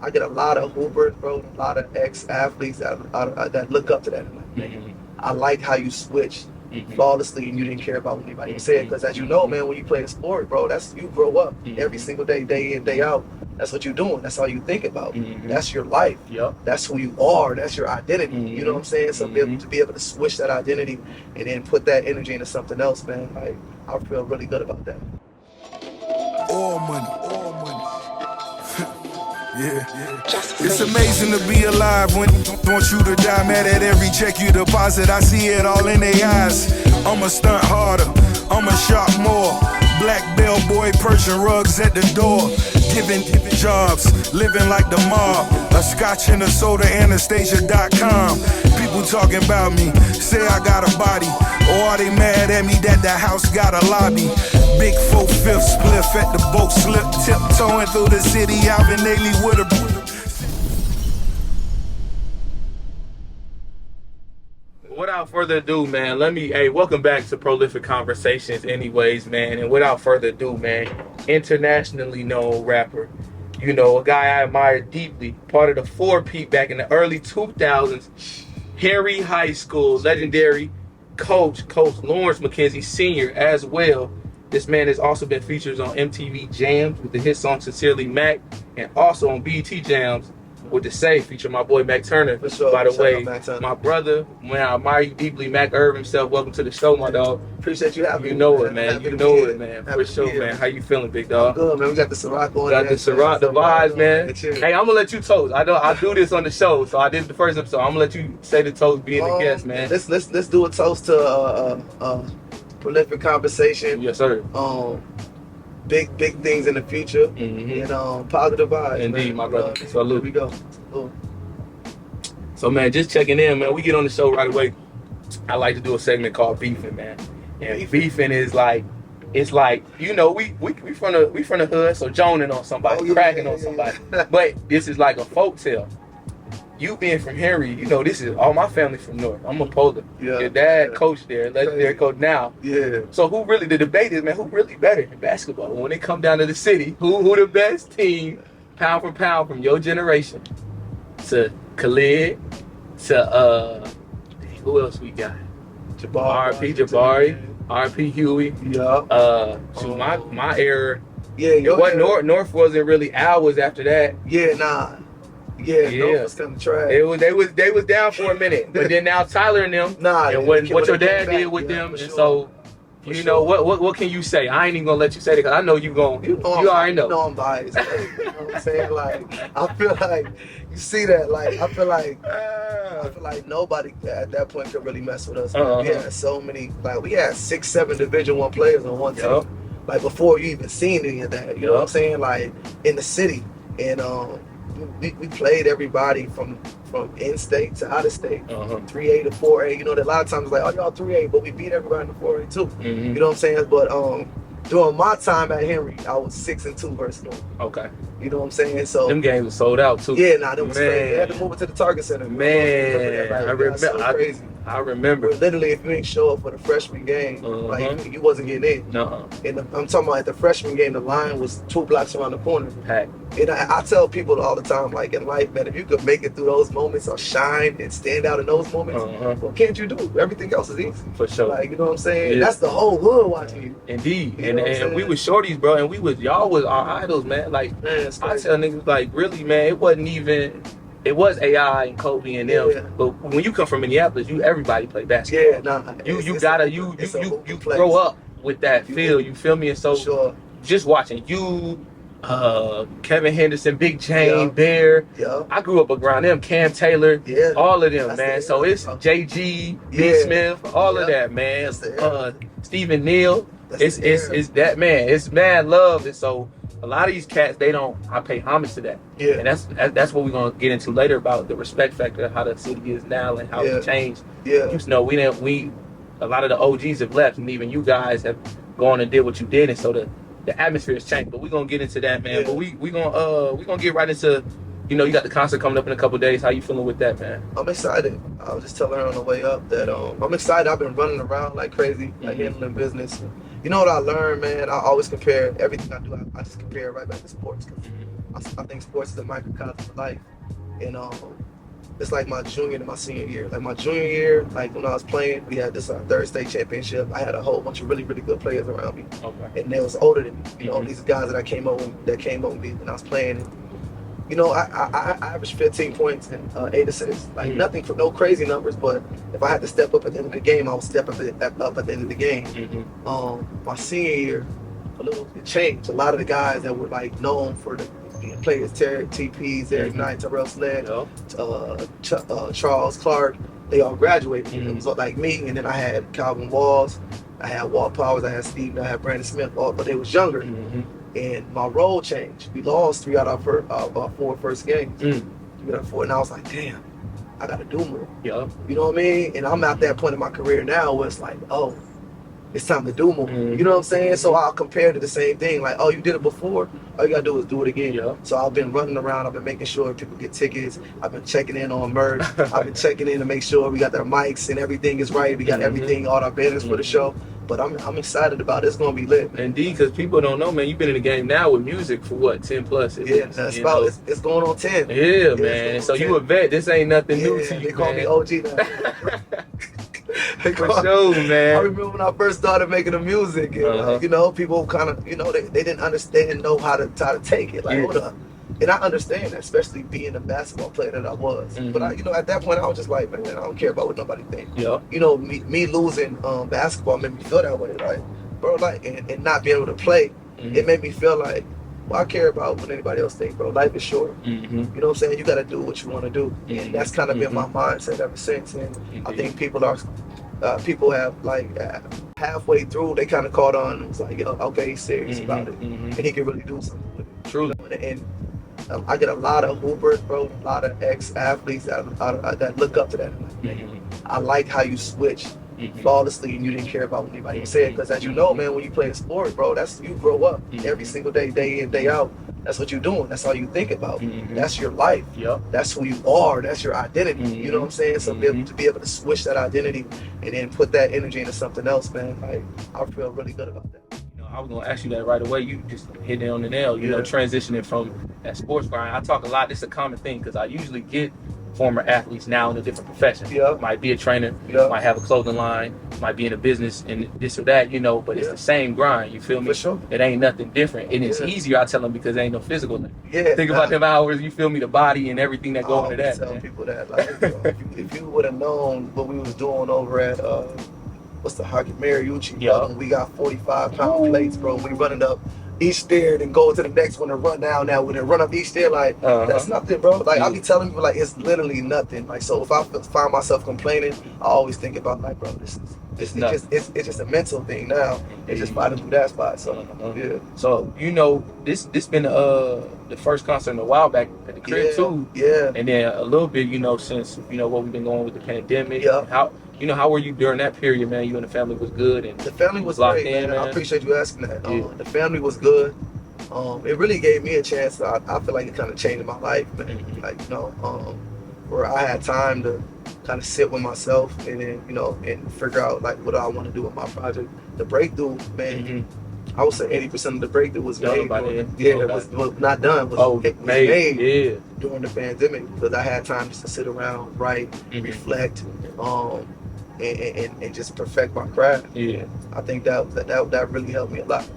I get a lot of hoopers, bro, a lot of ex-athletes that look up to that. Like, I like how you switch flawlessly and you didn't care about what anybody said. Because as you know, man, when you play a sport, bro, that's you grow up every single day, day in, day out. That's what you're doing. That's all you think about. That's your life. That's who you are. That's your identity. You know what I'm saying? So to be able to switch that identity and then put that energy into something else, man, like I feel really good about that. All money, all money. Yeah. It's amazing to be alive when want you to die. Mad at every check you deposit. I see it all in their eyes. I'ma stunt harder. I'ma shop more. Black bellboy Persian rugs at the door. Giving jobs, living like the mob. A scotch and a soda, Anastasia.com. People talking about me, say I got a body. Or are they mad at me that the house got a lobby? Big 4/5 spliff at the boat slip. Tiptoeing through the city, Alvin Ailey with a... Without further ado, man, welcome back to Prolific Conversations anyways, man. And without further ado, man, internationally known rapper, you know, a guy I admire deeply, part of the 4P back in the early 2000s, Henry High School, legendary Coach Lawrence McKenzie Sr. as well. This man has also been featured on MTV Jams with the hit song Sincerely Mac, and also on BET Jams with the Say feature my boy Mac Turner. For sure. By the way, my brother, man, I admire you deeply. Mac Irv himself, welcome to the show, my dog. Appreciate you having me. You know it, man. You know it, man. For sure, man. How you feeling, big dog? Good, man. We got the Ciroc on. Got the Ciroc, the vibes, man. Hey, I'm gonna let you toast. I do this on the show, so I did the first episode. I'm gonna let you say the toast, being the guest, man. Let's do a toast to Prolific Conversation. Yes, sir. Big things in the future, and positive vibes. Indeed, my brother. Salute. Here we go. So, man, just checking in, man. We get on the show right away. I like to do a segment called Beefing, man. And beefing is like, it's like, you know, we from the hood, so joning on somebody, cracking on somebody. But this is like a folk tale. You being from Henry, you know, this is all my family from North. I'm a Polar. Your dad coached there, legendary coach now. Yeah. So who really, the debate is, man, who really better in basketball? When it come down to the city, who the best team, pound for pound, from your generation to Khalid to who else we got? RP Jabari, RP Huey. So my era. North wasn't really ours after that. North was kind of trash. They was down for a minute, but then now Tyler and them, and what your dad did with them, and so you know what can you say? I ain't even gonna let you say it because I know you already know. You know I'm biased. You know what I'm saying? Like I feel like you see that. Like I feel like nobody at that point could really mess with us. We had so many. Like we had 6-7 Division I players on one team. Like before you even seen any of that. You know what I'm saying? Like in the city, and we played everybody from in-state to out-of-state, 3A to 4A. You know, that a lot of times like, oh, y'all 3A, but we beat everybody in the 4A too. You know what I'm saying? But during my time at Henry, I was 6-2 versus them. Okay. You know what I'm saying? So them games were sold out too. Yeah, them was crazy. They had to move it to the Target Center. Man, I remember. So crazy. I remember. But literally, if you ain't show up for the freshman game, like you wasn't getting in. And I'm talking about at the freshman game, the line was 2 blocks around the corner. Packed. And I tell people all the time, like in life, man, if you could make it through those moments or shine and stand out in those moments, what can't you do? Everything else is easy. For sure. Like, you know what I'm saying? Yeah. That's the whole hood watching you. Indeed. And we was shorties, bro, and y'all was our idols, man. Like, man, I tell niggas, like, really, man, it was AI and Kobe and them, but when you come from Minneapolis, everybody play basketball. You grow up with that feel. You feel me? And so just watching you, Kevin Henderson, Big Jane, Bear. I grew up around them. Cam Taylor, all of them, man. So it's JG, B Smith, all of that, man. Stephen Neal. It's that, man. It's mad love, and so. A lot of these cats, I pay homage to that. And that's what we're going to get into later about the respect factor, how the city is now and how it changed. You know, a lot of the OGs have left, and even you guys have gone and did what you did, and so the atmosphere has changed. But we're going to get into that, man. But we're going to get right into, you know, you got the concert coming up in a couple of days. How you feeling with that, man? I'm excited. I was just telling her on the way up that I'm excited. I've been running around like crazy, like handling business. You know what I learned, man? I always compare everything I do. I just compare it right back to sports. I think sports is a microcosm of life, and it's like my junior and my senior year. Like my junior year, like when I was playing, we had this third state championship. I had a whole bunch of really, really good players around me, and they was older than me. You know, these guys that came over with me when I was playing. And, you know, I averaged 15 points and 8 assists. Like nothing for no crazy numbers, but if I had to step up at the end of the game, I would step up at the end of the game. My senior year, it changed. A lot of the guys that were like known for being players, TPs, Eric Knight, Terrell Sled, Charles Clark, they all graduated. It was like me, and then I had Calvin Walls, I had Walt Powers, I had Steve, I had Brandon Smith, but they was younger. And my role changed. We lost 3 out of our 4 first games. And I was like, damn, I gotta do more. You know what I mean? And I'm at that point in my career now where it's like, oh, it's time to do more. You know what I'm saying? So I'll compare to the same thing. Like, oh, you did it before? All you gotta do is do it again. So I've been running around. I've been making sure people get tickets. I've been checking in on merch. I've been checking in to make sure we got their mics and everything is right. We got everything, all our banners for the show. But I'm excited about it. It's gonna be lit. Indeed, because people don't know, man. You've been in the game now with music for what, 10 plus? It's going on 10. Yeah, man. So you a vet. This ain't nothing new to you. They call me OG now. For sure, man. I remember when I first started making the music, and you know, people kind of, you know, they didn't understand, know how to take it. Like, hold up. And I understand that, especially being a basketball player that I was. But you know, at that point, I was just like, man, I don't care about what nobody thinks. You know, me losing basketball made me feel that way, like, bro, like, and not being able to play, it made me feel like, well, I care about what anybody else thinks, bro. Life is short. You know what I'm saying? You got to do what you want to do, and that's kind of been my mindset ever since. And I think people have like halfway through, they kind of caught on. It was like, yo, okay, he's serious about it, and he can really do something with it. True. And I get a lot of hoopers, bro, a lot of ex-athletes that look up to that. I like how you switch flawlessly and you didn't care about what anybody said. Because as you know, man, when you play a sport, bro, that's you grow up every single day, day in, day out. That's what you're doing. That's all you think about. That's your life. That's who you are. That's your identity. You know what I'm saying? So to be able to switch that identity and then put that energy into something else, man, like, I feel really good about that. I was gonna ask you that right away. You just hit it on the nail. You know, transitioning from that sports grind. I talk a lot. This is a common thing because I usually get former athletes now in a different profession. Might be a trainer. Might have a clothing line. Might be in a business and this or that. You know, but it's the same grind. You feel me? For sure. It ain't nothing different, and it's easier. I tell them because there ain't no physical. Think about them hours. You feel me? The body and everything that go into that. I tell people that, like, if you would have known what we was doing over at what's the Hockey Mariucci, bro, we got 45-pound plates, bro. We running up each stair, then go to the next one and run down. Now we run up each stair, like that's nothing, bro. Like I be telling people, like, it's literally nothing. Like, so if I find myself complaining, I always think about, like, bro, it's just a mental thing now. It's just fighting through that spot. So So you know, this been the first concert a while back at the crib too. And then a little bit, you know, since you know what we've been going with the pandemic. How were you during that period, man? You and the family was good, and the family was locked great, in, man. I appreciate you asking that. The family was good. It really gave me a chance. I feel like it kind of changed my life, man. Like, you know, where I had time to kind of sit with myself and then, you know, and figure out like what I want to do with my project. The breakthrough, man. I would say 80% of the breakthrough was made. It was not done. It was made during the pandemic because I had time just to sit around, write, reflect, and just perfect my craft. I think that really helped me a lot.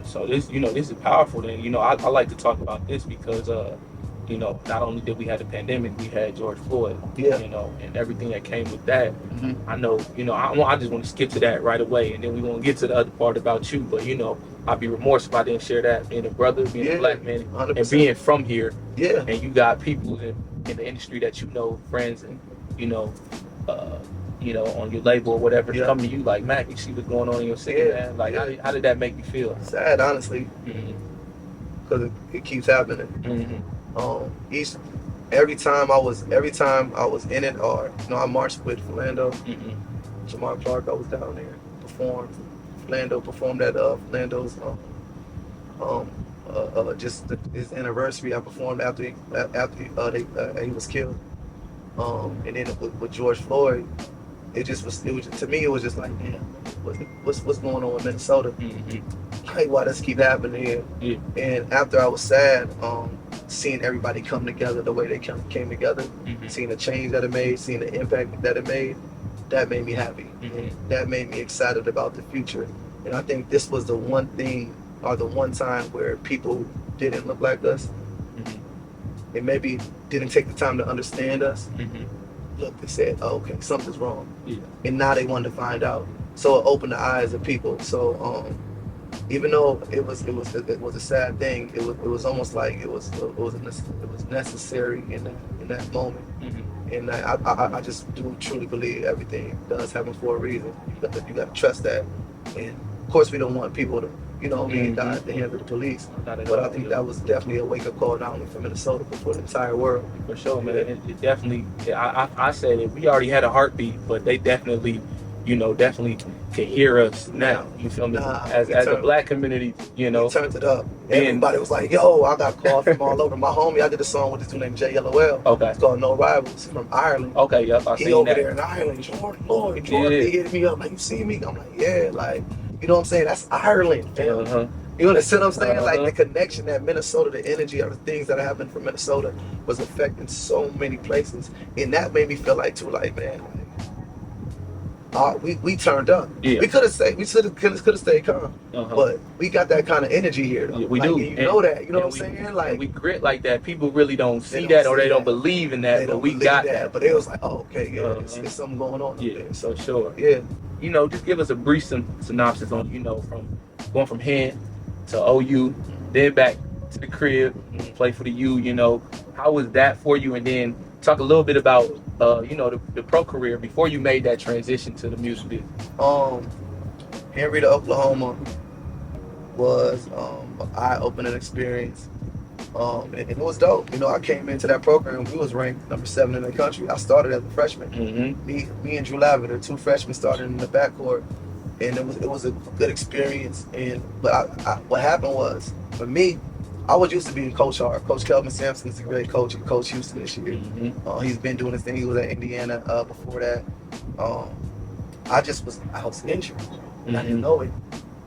So this is powerful. Then, you know, I like to talk about this because you know, not only did we have the pandemic, we had George Floyd. You know, and everything that came with that. I know, you know, I just want to skip to that right away, and then we won't get to the other part about you. But you know, I'd be remorse if I didn't share that. Being a brother, being a black man, 100%. And being from here. And you got people in the industry that you know, friends, and you know, on your label or whatever, come to you like, Mac, you see what's going on in your city, man. Like, how did that make you feel? Sad, honestly, because it keeps happening. Every time I was in it, or you know, I marched with Philando, Jamar Clark. I was down there, performed. Philando performed at Philando's just his anniversary. I performed after he was killed. And then with George Floyd, it was to me, it was just like, man, what's going on in Minnesota? Like, why does this keep happening here? And after I was sad, seeing everybody come together the way they came together, seeing the change that it made, seeing the impact that it made, that made me happy. That made me excited about the future. And I think this was the one thing, or the one time where people didn't look like us, and maybe didn't take the time to understand us. Looked and said, oh, okay, something's wrong. And now they wanted to find out. So it opened the eyes of people. So even though it was a sad thing, it was almost like it was necessary in that moment. And I just do truly believe everything does happen for a reason. You got to trust that. And of course, we don't want people to, you know what I mean, die at the hands of the police. But I think that was definitely a wake-up call, not only for Minnesota, but for the entire world. For sure, man. It definitely, I said it, we already had a heartbeat, but they definitely, definitely can hear us now. You feel me? As a black community, We turned it up. Everybody was like, yo, I got calls from all over. My homie, I did a song with this dude named JLOL. Okay. It's called No Rivals, from Ireland. Okay, yep, I seen that. He over there in Ireland, Jordan, he hit me up, like, you see me? I'm like, yeah, like, you know what I'm saying? That's Ireland, fam. You understand what I'm saying? Like, the connection that Minnesota, the energy of the things that happened from Minnesota was affecting so many places. And that made me feel like, too, like, man, we turned up. We could have stayed calm, but we got that kind of energy here, though. We like, do. You know that. You know what I'm saying? Like, we grit like that. People really don't see that, or they don't believe in that, but we got that. But it was like, oh, okay, yeah, it's something going on. Yeah, so sure. Yeah. Just give us a brief synopsis on, from going from here to OU, then back to the crib, play for the U. How was that for you? And then talk a little bit about the pro career before you made that transition to the music business. Henry to Oklahoma was an eye-opening experience. And it was dope. I came into that program. We was ranked number 7 in the country. I started as a freshman. Me and Drew Lavender, 2 freshmen, started in the backcourt, and it was a good experience. But what happened was, for me, I was used to being Coach Hart. Coach Kelvin Sampson is a great coach. He coached Houston this year. He's been doing his thing. He was at Indiana before that. I was injured, and I didn't know it.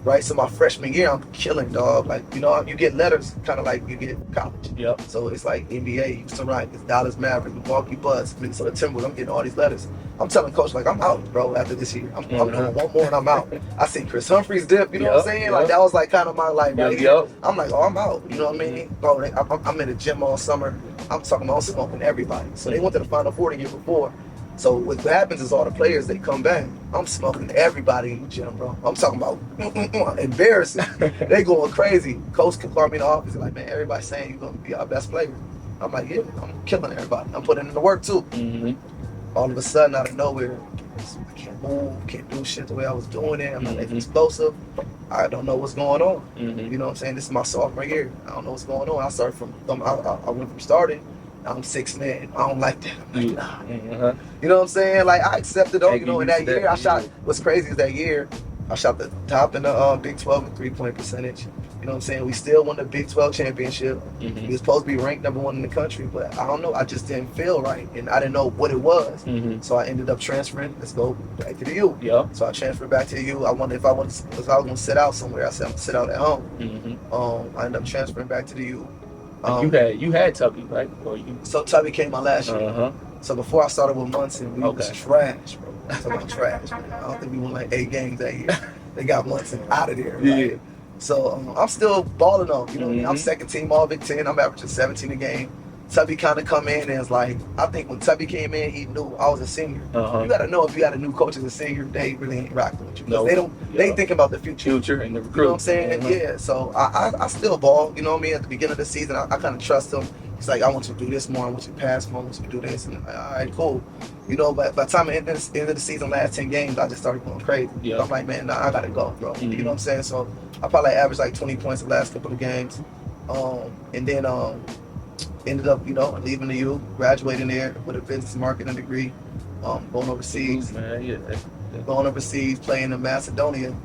Right, so my freshman year, I'm killing, dog. Like, you get letters, kind of like you get college. Yep. So it's like NBA, Houston Rockets, Dallas Mavericks, Milwaukee Bucks, Minnesota Timberwolves. I'm getting all these letters. I'm telling coach, like, I'm out, bro, after this year. I'm doing one more and I'm out. I see Chris Humphries dip, you know what I'm saying? Like, that was like kind of my life right here. I'm like, oh, I'm out, you know what I mean? Bro, I'm in the gym all summer. I'm talking about smoking everybody. So they went to the Final Four the year before. So what happens is all the players, they come back. I'm smoking everybody in the gym, bro. I'm talking about embarrassing. They going crazy. Coach can call me in the office. Like, man, everybody's saying you're going to be our best player. I'm like, yeah, I'm killing everybody. I'm putting in the work, too. All of a sudden, out of nowhere, I can't move, can't do shit the way I was doing it. I'm not explosive. I don't know what's going on. You know what I'm saying? This is my sophomore year. I don't know what's going on. I went from starting. I'm 6 man. I don't like that. I'm like, nah. You know what I'm saying? Like, I accepted though. In that year, I shot. What's crazy is that year, I shot the top in the Big 12 in 3-point percentage. You know what I'm saying? We still won the Big 12 championship. We was supposed to be ranked number 1 in the country, but I don't know. I just didn't feel right, and I didn't know what it was. So I ended up transferring. Let's go back to the U. So I transferred back to the U. I wondered if I was going to sit out somewhere. I said I'm going to sit out at home. I ended up transferring back to the U. You had Tubby, right? So Tubby came my last year. So before I started with Munson, we was trash, bro. That's about trash, man. I don't think we won like 8 games that year. They got Munson out of there. Right? So I'm still balling on. You know what I mean? I'm second team All Big Ten. I'm averaging 17 a game. Tubby kind of come in and it's like, I think when Tubby came in, he knew I was a senior. You got to know if you got a new coach as a senior, they really ain't rocking with you. Because they thinking about the future and the recruit. You know what I'm saying? Yeah, so I still ball, you know what I mean? At the beginning of the season, I kind of trust him. He's like, I want you to do this more, I want you to pass more, I want you to do this. And I'm like, all right, cool. But by the time I ended the season, last 10 games, I just started going crazy. I'm like, man, nah, I got to go, bro. You know what I'm saying? So I probably averaged like 20 points the last couple of games. And then ended up, leaving the U, graduating there with a business marketing degree, going overseas. Going overseas, playing in Macedonia.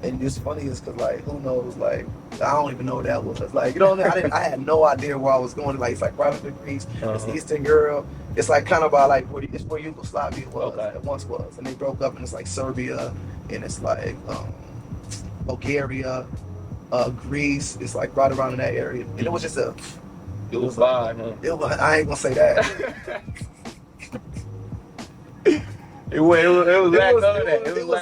And it's funny is because, like, who knows, like, I don't even know what that was. Like, you know what I mean? I had no idea where I was going. Like, it's like right under Greece. It's Eastern Europe. It's like kind of by, like, it's where Yugoslavia was, it once was. And they broke up, and it's like Serbia, and it's like Bulgaria, Greece. It's like right around in that area. And it was just It was vibe, huh? It was. I ain't gonna say that. It was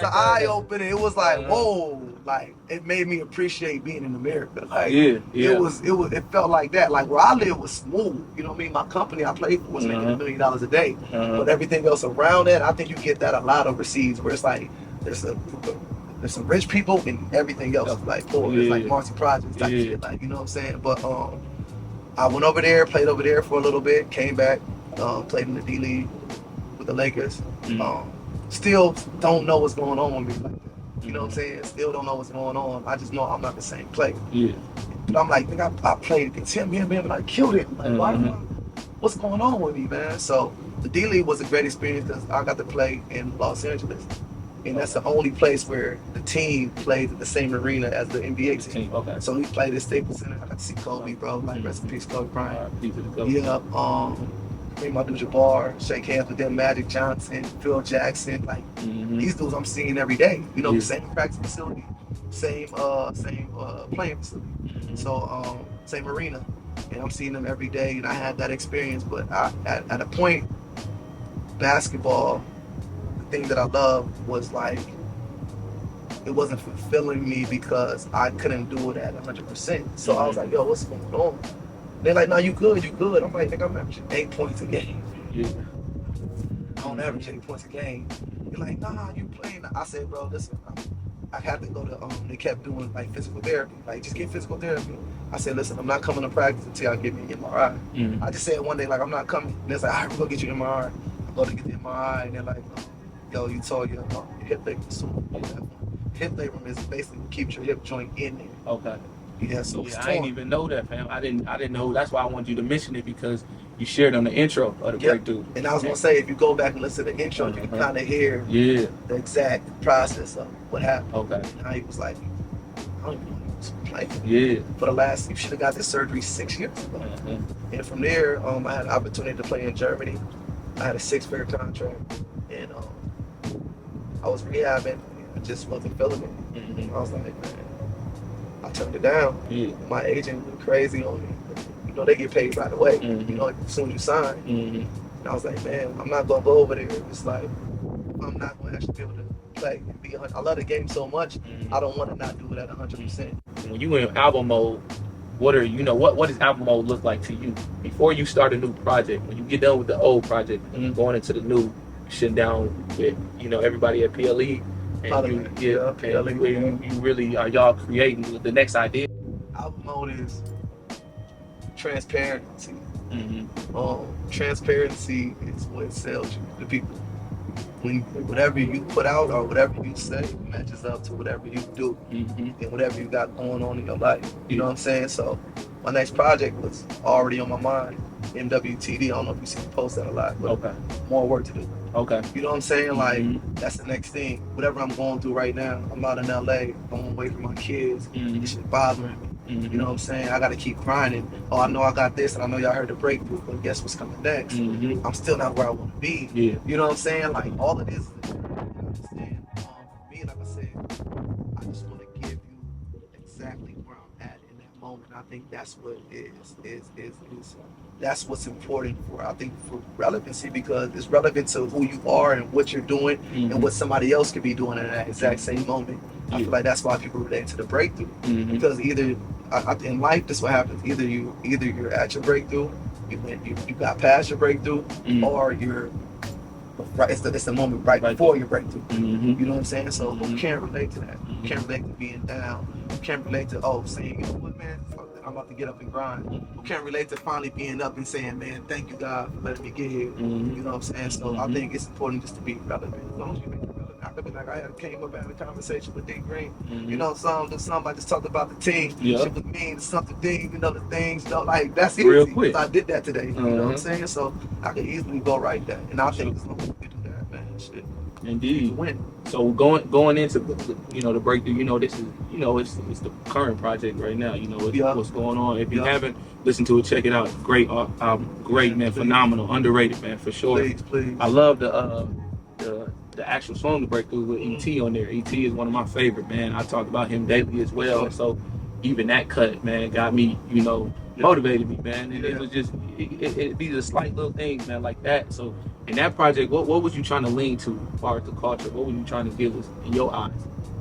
an eye opener. It was like, whoa, like it made me appreciate being in America. Like, it felt like that. Like where I live was smooth. You know what I mean? My company I played for was making $1 million a day, but everything else around that, I think you get that a lot overseas, where it's like there's some rich people and everything else is like poor. It's like Marcy Projects type shit. Like, you know what I'm saying? But I went over there, played over there for a little bit, came back, played in the D League with the Lakers. Still don't know what's going on with me like that. You know what I'm saying? Still don't know what's going on. I just know I'm not the same player. Yeah. But I'm like, nigga, I played against him, and I killed him. Like, what's going on with me, man? So the D League was a great experience because I got to play in Los Angeles. And that's the only place where the team played at the same arena as the NBA team. Okay. So we played at Staples Center. I got to see Kobe, bro. Like, rest in peace, Kobe Bryant. Yeah. Me and my dude Jabbar, shake hands with them, Magic Johnson, Phil Jackson. Like, these dudes I'm seeing every day. You know, same practice facility, same playing facility. So, same arena. And I'm seeing them every day. And I had that experience. But at a point, basketball, the thing that I loved was like, it wasn't fulfilling me because I couldn't do it at 100%. So I was like, yo, what's going on? They're like, no, you good. I'm like, nigga, I'm averaging 8 points a game. Yeah. I don't average 8 points a game. You're like, nah, you playing. I said, bro, listen, I had to go to, they kept doing like physical therapy. Like, just get physical therapy. I said, listen, I'm not coming to practice until I get me an MRI. I just said one day, like, I'm not coming. And it's like, all right, we're going to get you an MRI. I go to get the MRI, and they're like, yo, you tore your hip labrum soon. Hip labrum is basically what keeps your hip joint in there. Okay. Yeah, so I didn't even know that, fam. I didn't know. That's why I wanted you to mention it, because you shared on the intro of the breakthrough. And I was gonna say, if you go back and listen to the intro, you can kind of hear the exact process of what happened. Okay. And how he was like, I don't even know he was playing. Yeah. For the last, you should have got this surgery 6 years ago. And from there, I had an opportunity to play in Germany. I had a 6-figure contract, and I was rehabbing. And I just wasn't feeling it. I was like, man. I turned it down. My agent went crazy on me. You know, they get paid right away. You know, as soon as you sign. And I was like, man, I'm not gonna go over there. It's like, I'm not gonna actually be able to play and be 100. I love the game so much. I don't want to not do it at 100%. When you in album mode, what does album mode look like to you before you start a new project? When you get done with the old project and going into the new, sitting down with everybody at PLE. And you really are y'all creating the next idea. Album mode is transparency. Transparency is what sells you to people. When whatever you put out or whatever you say matches up to whatever you do and whatever you got going on in your life. You know what I'm saying? So my next project was already on my mind. MWTD. I don't know if you see me post that a lot, but more work to do. Okay. You know what I'm saying? Like, that's the next thing. Whatever I'm going through right now, I'm out in LA, going away from my kids. This shit bothering me. You know what I'm saying? I got to keep grinding. Oh, I know I got this, and I know y'all heard the breakthrough, but guess what's coming next? I'm still not where I want to be. Yeah. You know what I'm saying? Like, all of this is, you understand? For me, like I said, I just want to give you exactly where I'm at in that moment. I think that's what is that's what's important for relevancy, because it's relevant to who you are and what you're doing and what somebody else could be doing in that exact same moment. I feel like that's why people relate to the breakthrough, because either in life, this is what happens. Either you're at your breakthrough, you got past your breakthrough, or you're right. It's the moment right before your breakthrough. You know what I'm saying? So who can't relate to that? Who can't relate to being down? Who can't relate to saying, you know what, man, I'm about to get up and grind? Who can't relate to finally being up and saying, man, thank you, God, for letting me get here? You know what I'm saying? So I think it's important just to be relevant. As long as you make it relevant. I could be like, I came up having a conversation with D Green. You know, something I just talked about the team. Shit with me, something thing, the things, like, that's easy. Real quick. I did that today. You know what I'm saying? So I could easily go right there. And I think as long as we do that, man, shit. Indeed. Win. So going into the breakthrough, this is it's the current project right now. What's going on. If you haven't listened to it, check it out. Great album, great, man, phenomenal, underrated, man, for sure. Please. I love the actual song, The Breakthrough, with ET on there. ET is one of my favorite, man. I talk about him daily as well. So even that cut, man, got me, motivated me, man. And it was just it be the slight little things, man, like that. So in that project, what was you trying to lean to as far as the culture? What were you trying to give us in your eyes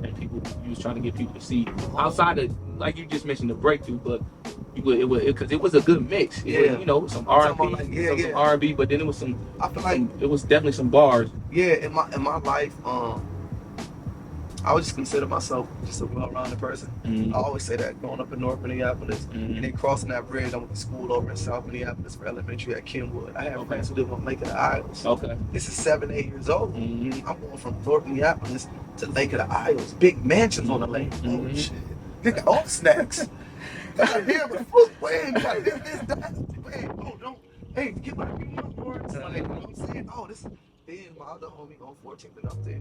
and people you was trying to get people to see outside of, like you just mentioned, the breakthrough, but because it was a good mix. It was, some R&B, some R&B, but then it was some. I feel like it was definitely some bars. Yeah, in my life, I would just consider myself just a well-rounded person. I always say that growing up in North Minneapolis, and then crossing that bridge, I went to school over in South Minneapolis for elementary at Kenwood. I have friends who live on Lake of the Isles. Okay. This is 7, 8 years old. I'm going from North Minneapolis to Lake of the Isles. Big mansions on the lake. Oh shit. They got all snacks. Here with food. Wait, you got this, that. Wait, oh, don't. Hey, get my words. Like, you know what I'm saying? Oh, this. Then my other homie on 14th and up there,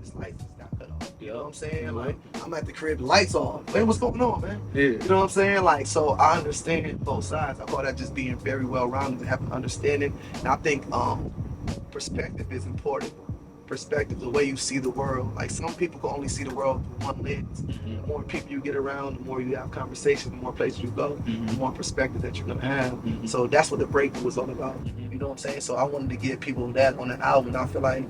this light just got cut off. You know what I'm saying? Like, I'm at the crib, the lights on. Man, what's going on, man? You know what I'm saying? Like, so I understand both sides. I call that just being very well-rounded and having an understanding. And I think perspective is important. Perspective, the way you see the world. Like, some people can only see the world through one lens. The more people you get around, the more you have conversation, the more places you go, the more perspective that you're gonna have. So that's what the breakthrough was all about. You know what I'm saying? So I wanted to give people that on the album. And I feel like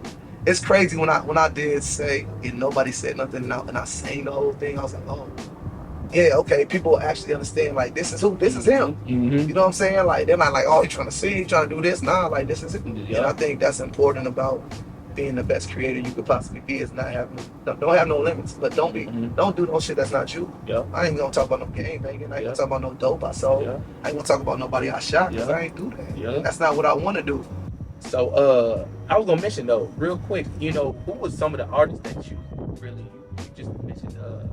it's crazy when I did say, and nobody said nothing, and I sang the whole thing. I was like, oh, yeah, okay. People actually understand. Like, this is him. You know what I'm saying? Like, they're not like, oh, he's trying to sing, trying to do this. Nah, like, this is it. And I think that's important about being the best creator you could possibly be, is not having, don't have no limits, but don't do no shit that's not you. I ain't gonna talk about no game banging. I ain't gonna talk about no dope I sold. I ain't gonna talk about nobody I shot, because I ain't do that. That's not what I want to do. So I was gonna mention though, real quick, who was some of the artists that you really, you just mentioned a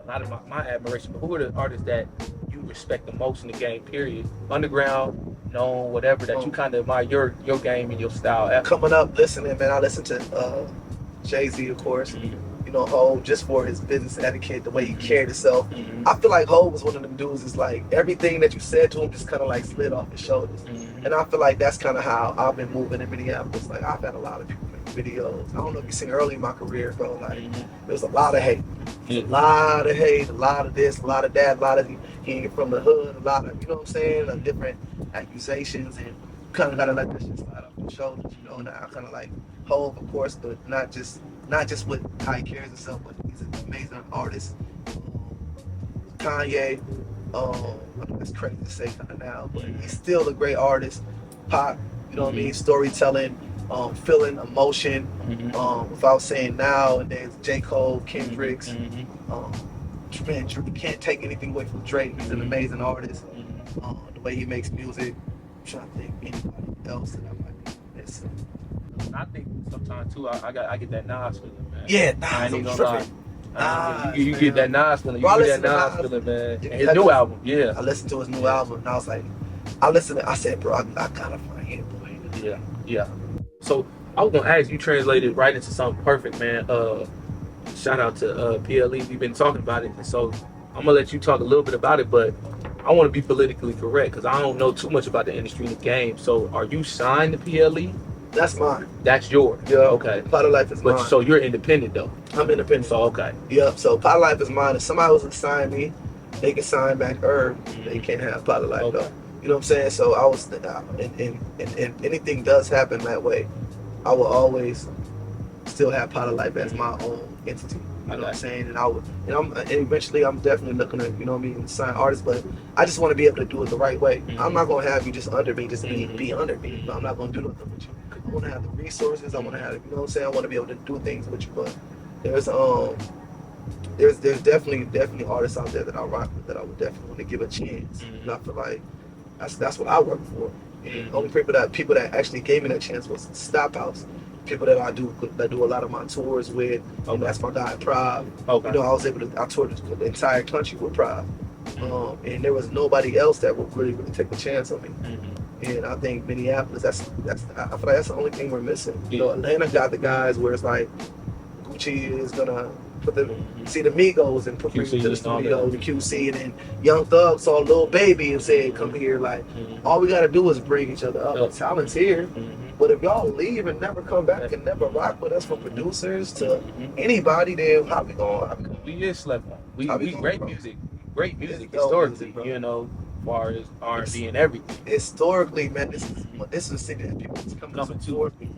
lot of my admiration, but who are the artists that you respect the most in the game, period? Underground, known, whatever, that you kind of admire your game and your style. Coming up, listening, man, I listen to Jay-Z, of course. Ho, just for his business etiquette, the way he carried himself. I feel like Ho was one of them dudes, is like, everything that you said to him just kind of like slid off his shoulders. And I feel like that's kind of how I've been moving in Minneapolis. Like, I've had a lot of people make videos. I don't know if you've seen early in my career, bro. Like, there's a lot of hate. A lot of hate, a lot of this, a lot of that, a lot of he ain't from the hood, a lot of, you know what I'm saying, of different accusations, and kind of gotta let that shit slide off your shoulders, and I kind of like Hov, of course, but not just with how he carries himself, but he's an amazing artist. Kanye, I know it's crazy to say kind of now, but he's still a great artist. Pop, you know what I mean, storytelling, feeling emotion, without saying now, and then J. Cole, Kendrick's, man, you can't take anything away from Drake. He's an amazing artist. The way he makes music, I'm trying to think anybody else that I might be missing. I think sometimes too, I get that Nas feeling, man. Yeah, I ain't Nas, gonna lie. You get that Nas feeling. You get that Nas feeling, man. And his new album, I listened to his new album, and I was like, I said, bro, I gotta find him, boy. Yeah. So I was gonna ask, you translated right into something perfect, man. Shout out to PLE. We've been talking about it, and so I'm gonna let you talk a little bit about it, but I want to be politically correct because I don't know too much about the industry and the game. So are you signed to PLE? That's mine. That's yours? Yeah. Okay. Pot of Life is mine. So you're independent though? I'm independent. So okay. Yep. So Pot of Life is mine. If somebody was to sign me, they can sign back Herb. They can't have Pot of Life though. You know what I'm saying? So I was, and anything does happen that way, I will always still have Pot of Life as my own entity. You know what I'm saying? And eventually I'm definitely looking at, you know what I mean, sign artists, but I just want to be able to do it the right way. I'm not gonna have you just under me, just be under me. I'm not gonna do nothing with you. I want to have the resources. I want to have, you know what I'm saying? I want to be able to do things with you. But there's definitely artists out there that I rock with that I would definitely want to give a chance. And I feel like that's what I work for. And the only people that actually gave me that chance was Stop House. People that I do a lot of my tours with. That's my guy Prov. I toured the entire country with Prov. And there was nobody else that would really take a chance on me. And I think Minneapolis, I feel like that's the only thing we're missing. Atlanta got the guys where it's like Gucci is gonna put the Migos and put them to the studio, the QC, and then Young Thug saw Lil Baby and said, "Come here." Like, all we gotta do is bring each other up. The talent's here. But if y'all leave and never come back and never rock with us, from producers to anybody, then how we going? We just slept on. We great music historically, far as R&B and everything. Historically, man, this is a city that people is coming to support me.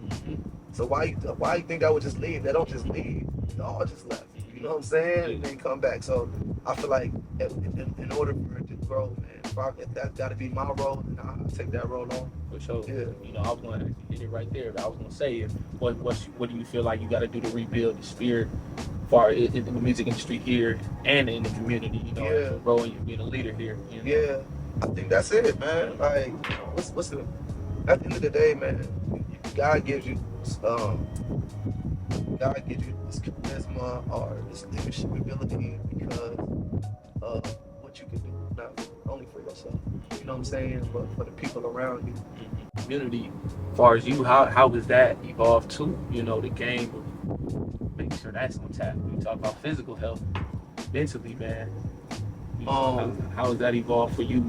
So why you think I would just leave? They don't just leave. They all just left. You know what I'm saying? And then come back. So I feel like in order for it to grow, man, if that's got to be my role, then I'll take that role on. For sure. Yeah. You know, I was going to hit it right there. I was going to say, what do you feel like you got to do to rebuild the spirit far in the music industry here and in the community, you know, Yeah. for growing and being a leader here? You know? Yeah, I think that's it, man. Like, what's the? At the end of the day, man, God gives you this charisma or this leadership ability because of what you can do, not only for yourself. You know what I'm saying? But for the people around you. Community, as far as you, how does that evolve too? You know, the game of making sure that's on tap. We talk about physical health, mentally, man. You know, how has that evolved for you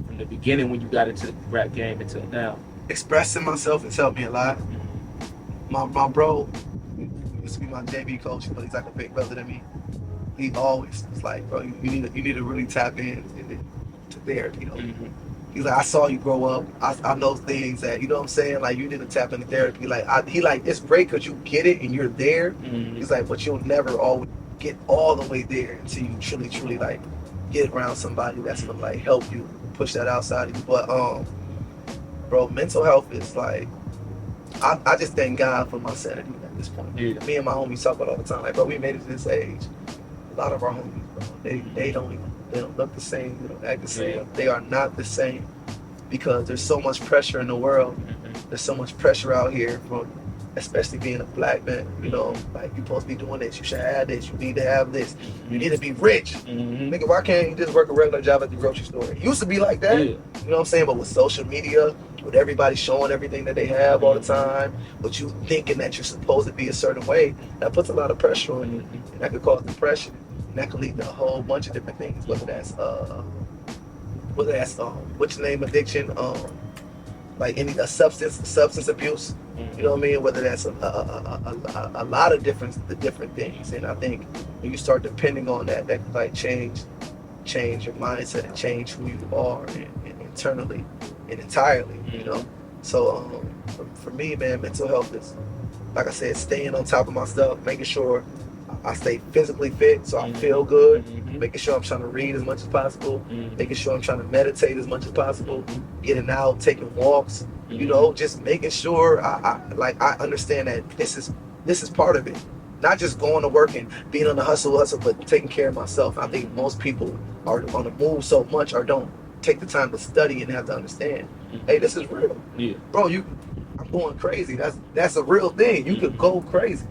from the beginning when you got into the rap game until now? Expressing myself has helped me a lot. My bro used to be my JV coach, but he's like a big brother to me. He always was like, bro, you need to really tap in to therapy. You know, he's like, I saw you grow up. I know things that, you know what I'm saying. Like, you need to tap into therapy. Like, it's great because you get it and you're there. He's like, but you'll never always get all the way there until you truly like get around somebody that's gonna like help you push that outside of you. But bro, mental health is like, I just thank God for my sanity at this point. Yeah. Me and my homies talk about all the time. Like, bro, we made it to this age. A lot of our homies, bro, they don't look the same. They don't act the same. Yeah. They are not the same because there's so much pressure in the world. There's so much pressure out here from, especially being a black man. You know, like, you're supposed to be doing this. You should have this. You need to have this. You need to be rich. Nigga, why can't you just work a regular job at the grocery store? It used to be like that. Yeah. You know what I'm saying? But with social media, with everybody showing everything that they have all the time, but you thinking that you're supposed to be a certain way, that puts a lot of pressure on you. And that could cause depression. And that could lead to a whole bunch of different things, whether that's what's your name, addiction, like any substance abuse. You know what I mean? Whether that's a lot of different things. And I think when you start depending on that could like change your mindset and change who you are and internally and entirely, you know? So for me, man, mental health is, like I said, staying on top of my stuff, making sure I stay physically fit so I feel good, making sure I'm trying to read as much as possible, making sure I'm trying to meditate as much as possible, getting out, taking walks, you know, just making sure I understand that this is part of it. Not just going to work and being on the hustle, but taking care of myself. I think most people are on the move so much or don't take the time to study and have to understand, hey, this is real. Yeah. Bro, I'm going crazy. That's a real thing. You could go crazy.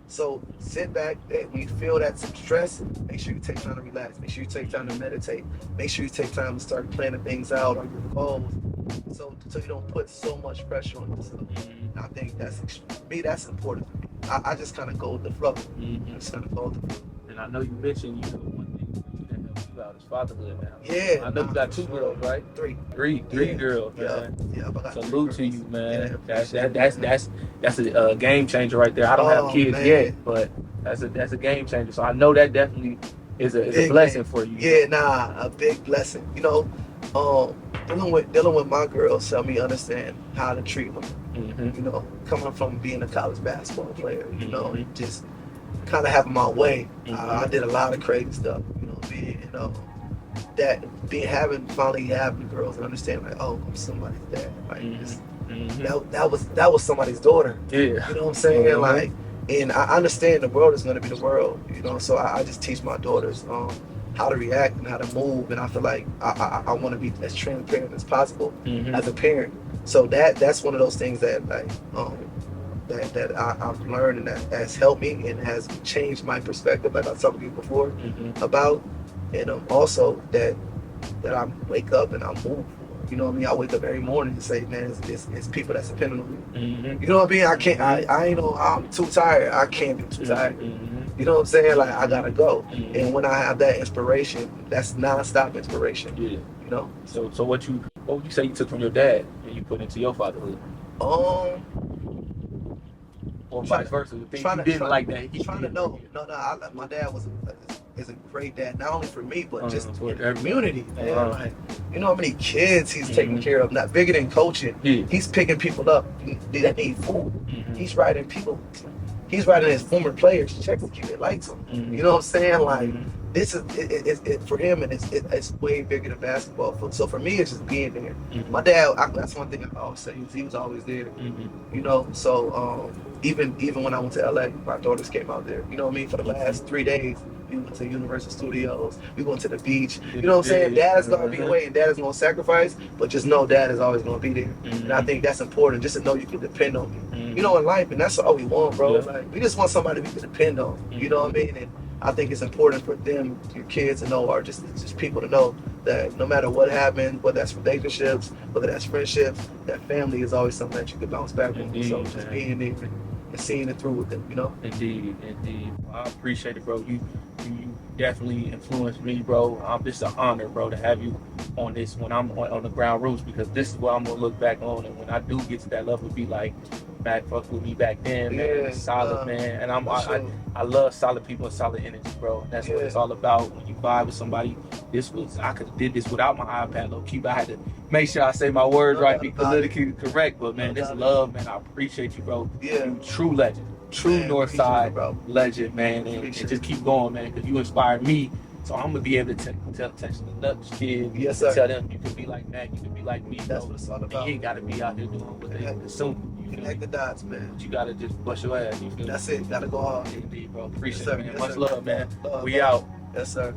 So sit back, and when you feel that some stress, make sure you take time to relax. Make sure you take time to meditate. Make sure you take time to start planning things out on your goals, so you don't put so much pressure on yourself. And I think that's important for me. I just kind of go with the flow. I just kind of go with the flow. And I know you mentioned, you know, one thing that helps you out is fatherhood now. Yeah. I know you got two girls, right? Three Girls, man. Yeah, I got Salute to you, man. Yeah, That's a game changer right there. I don't have kids yet, but that's a game changer. So I know that definitely is a blessing for you. Yeah, a big blessing. You know, dealing with my girls helped me understand how to treat women. You know, coming from being a college basketball player, you know, and just kind of having my way. I did a lot of crazy stuff. Finally having girls and understand, like, oh, I'm somebody's dad. Like that was somebody's daughter. Yeah. You know what I'm saying? Like, and I understand the world is going to be the world. You know, so I just teach my daughters how to react and how to move, and I feel like I want to be as transparent as possible as a parent. So that's one of those things that like that I've learned and that has helped me and has changed my perspective, like I was talking to you before about, and also that I wake up and I move for. You know what I mean? I wake up every morning and say, man, it's people that's dependent on me. You know what I mean? I can't. I ain't know. I'm too tired. I can't be too tired. You know what I'm saying? Like, I gotta go. And when I have that inspiration, that's non-stop inspiration. Yeah. You know. So what would you say you took from your dad and you put into your fatherhood? Or vice versa. The things you didn't like that. He's trying to know. No. My dad was is a great dad, not only for me, but just in the community, man. Like, you know how many kids he's taking care of, not bigger than coaching. He's picking people up that need food. He's writing his former players checks to keep it lights on. You know what I'm saying? Like, this is it for him, and it's way bigger than basketball. So for me, it's just being there. My dad, that's one thing I always say. He was always there. You know, so even when I went to LA, my daughters came out there. You know what I mean? For the last 3 days, we went to Universal Studios. We went to the beach. You know what I'm saying? Dad is gonna be away, and Dad is gonna sacrifice. But just know, Dad is always gonna be there. And I think that's important, just to know you can depend on me. You know, in life, and that's all we want, bro. Like, we just want somebody we can depend on. You know what I mean? And I think it's important for them, your kids, to know, or just people to know that no matter what happens, whether that's relationships, whether that's friendships, that family is always something that you can bounce back on. So just being there and seeing it through with them, you know? Indeed. I appreciate it, bro. You definitely influenced me, bro. It's an honor, bro, to have you on this when I'm on the ground roots, because this is what I'm gonna look back on, and when I do get to that level, be like, back fuck with me back then, man. Solid, man. And I love solid people and solid energy, bro. That's what it's all about. When you vibe with somebody, I could have did this without my iPad, low key, but I had to make sure I say my words right, be politically correct. But man, this love, man. I appreciate you, bro. You true legend, true Northside legend, man. And just keep going, man, because you inspired me. So I'm gonna be able to tell the next kid, tell them you can be like that, you can be like me. That's what it's all about. You ain't gotta be out here doing what they consume. Connect the dots, man. You gotta just bust your ass. You feel That's it. Gotta go hard. Indeed, bro. Appreciate it, man. Much love, man. We out. Yes, sir.